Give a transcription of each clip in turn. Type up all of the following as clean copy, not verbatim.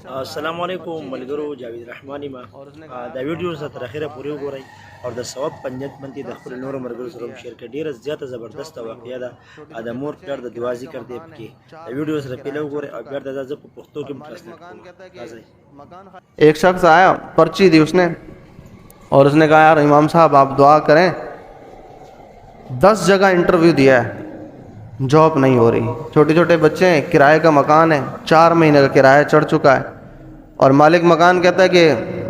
السلام علیکم ملګرو، جاوید رحماني ما دا ویډیو زه تر اخره پورې وګورئ او د ثواب پنجت منتي د خپل نورو ملګرو سره هم شیر کړئ. ډېره زیاته زبردست واقعه ده د مور پلار د دعا ذکر دی پکې. دا ویډیو سره پیله وګورئ او بیا د زه په پښتو کې ترجمه کوم. ایک شخص آیا، پرچی دی اس نے اور اس نے کہا یار امام صاحب آپ دعا کریں، 10 جگہ انٹرویو دیا ہے، جاب نہیں ہو رہی، چھوٹے چھوٹے بچے ہیں، کرائے کا مکان ہے، 4 مہینے کا کرایہ چڑھ چکا ہے اور مالک مکان کہتا ہے کہ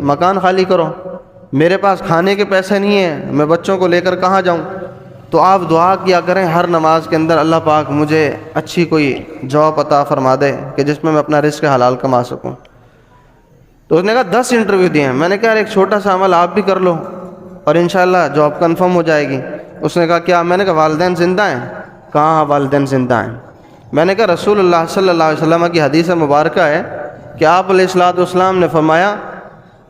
مکان خالی کرو، میرے پاس کھانے کے پیسے نہیں ہیں، میں بچوں کو لے کر کہاں جاؤں؟ تو آپ دعا کیا کریں ہر نماز کے اندر، اللہ پاک مجھے اچھی کوئی جاب عطا فرما دے کہ جس میں اپنا رزق حلال کما سکوں۔ تو اس نے کہا 10 انٹرویو دیے ہیں۔ میں نے کہا ایک چھوٹا سا عمل آپ بھی کر لو اور انشاءاللہ جاب کنفرم ہو جائے گی۔ اس نے کہا کیا؟ میں نے کہا والدین زندہ ہیں؟ کہاں والدین زندہ ہیں؟ میں نے کہا رسول اللہ صلی اللہ علیہ وسلم کی حدیث مبارکہ ہے کہ آپ علیہ الصلوۃ والسلام نے فرمایا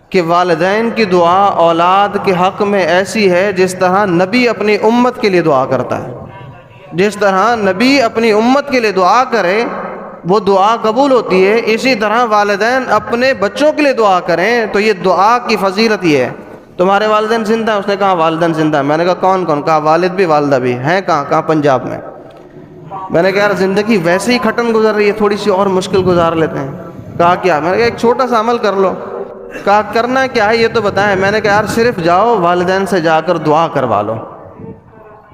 کہ والدین کی دعا اولاد کے حق میں ایسی ہے جس طرح نبی اپنی امت کے لیے دعا کرتا ہے۔ جس طرح نبی اپنی امت کے لیے دعا کرے وہ دعا قبول ہوتی ہے، اسی طرح والدین اپنے بچوں کے لیے دعا کریں تو یہ دعا کی فضیلت یہ ہے۔ تمہارے والدین زندہ ہیں؟ اس نے کہا والدین زندہ ہیں۔ میں نے کہا کون کون؟ کہا والد بھی والدہ بھی ہیں۔ کہاں؟ پنجاب میں۔ میں نے کہا یار زندگی ویسے ہی کھٹن گزر رہی ہے، تھوڑی سی اور مشکل گزار لیتے ہیں۔ کہا کیا؟ میں نے کہا ایک چھوٹا سا عمل کر لو۔ کہا کرنا کیا ہے یہ تو بتائیں۔ میں نے کہا یار صرف جاؤ والدین سے جا کر دعا کروا لو۔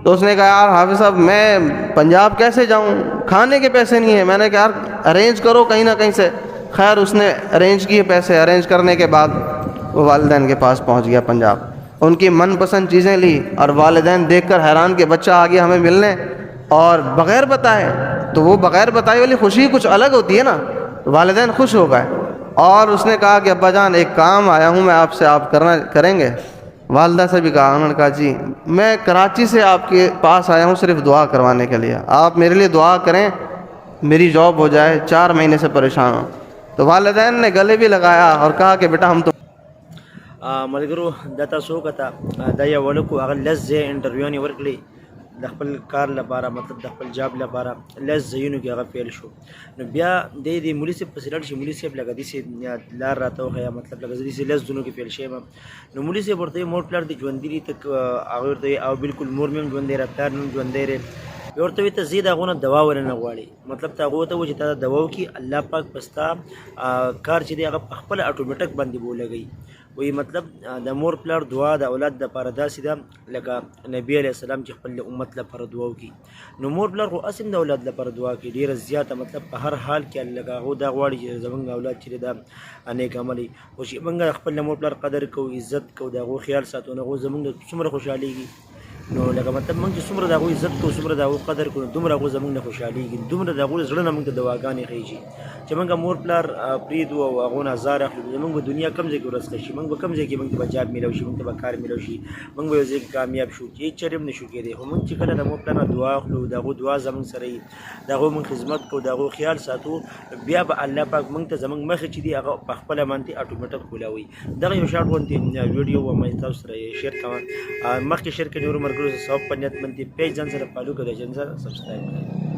تو اس نے کہا یار حافظ صاحب میں پنجاب کیسے جاؤں، کھانے کے پیسے نہیں ہیں۔ میں نے کہا یار ارینج کرو کہیں نہ کہیں سے۔ خیر اس نے ارینج کیے پیسے، ارینج کرنے کے بعد وہ والدین کے پاس پہنچ گیا پنجاب، ان کی من پسند چیزیں لی اور والدین دیکھ کر حیران کہ بچہ آ گیا ہمیں ملنے اور بغیر بتائے۔ تو وہ بغیر بتائے والی خوشی کچھ الگ ہوتی ہے نا، تو والدین خوش ہو گئے اور اس نے کہا کہ ابا جان ایک کام آیا ہوں میں آپ سے، آپ کریں گے؟ والدہ سے بھی کہا، انہوں نے کہا جی میں کراچی سے آپ کے پاس آیا ہوں صرف دعا کروانے کے لیے، آپ میرے لیے دعا کریں میری جاب ہو جائے، 4 مہینے سے پریشان ہوں۔ تو والدین نے گلے بھی لگایا اور کہا کہ بیٹا ہم تو ملګرو دا تاسو وکړه دا یو ولکو هغه لس ځای انټرویوانې ورکړي د خپل کار لپاره، مطلب د خپل جاب لپاره لس ځایونو کې هغه فیل شو. نو بیا د مولي صاحب پسې لاړ شي، مولي صاحب لکه داسې لار راته وښیه، مطلب لکه زه داسې لس ځایونو کې فیل شوی یم. نو مولي صاحب ورته مور پلار دې ژوندي دي؟ ته هغه ورته او بالکل مور مې هم ژوندی دی، پلار مې هم ژوندی دی. بیا ورته وایي ته ځې د هغو نه دوا ورنه غواړې، مطلب ته هغو ته وایي چې تا دوا وکړي، الله پاک په ستا کار چې دی هغه په خپله اټومیټک باندې به ولګوي. وی مطلب د مور پلار دعا د اولاد دپاره داسې ده لکه نبی علیه السلام چې خپل امت لپاره دعا وکړي. نو مور پلار خو اصل د اولاد لپاره دعا کوي ډېره زیاته، مطلب په هر حال کې لکه هغو دا غواړي چې زموږ اولاد چې دی دا نیک عملي، خو چې موږ خپل د مور پلار قدر کوو، عزت کوو، د هغو خیال ساتو، نو هغو زموږ څومره خوشحالېږي. نو لکه مطلب موږ چې څومره د هغوی عزت کوو، څومره د هغو قدر کوو، دومره هغو زموږ نه خوشحالېږي، دومره د هغوی زړه نه موږ ته دعاګانې خېږي چې موږ مور پلار پرېږدو او هغو نه ازار اخلو. زموږ به دنیا کم ځای کې ورسته شي، موږ به کم ځای کې موږ ته به جاب میلاو شي، موږ ته به کار میلاو شي، موږ به یو ځای کې کامیاب شو چې هېڅ چرې هم نه شو کېدی. خو موږ چې کله د مور پلار نه دعا اخلو، د هغو دعا زموږ سره وي، د هغو موږ خدمت کوو، د هغو خیال ساتو، بیا به الله پاک موږ ته زموږ مخې چې دي هغه په خپله باندې اټومیټک کولاوي. دغه یو شارټ غوندې ویډیو به ما تاسو سره شیر کوم. مخکې شیر کړئ، نورو ملګرو سره ثواب په نیت باندې پیج ځان سره فالو کړئ، چینل سره سبسکرایب کړئ.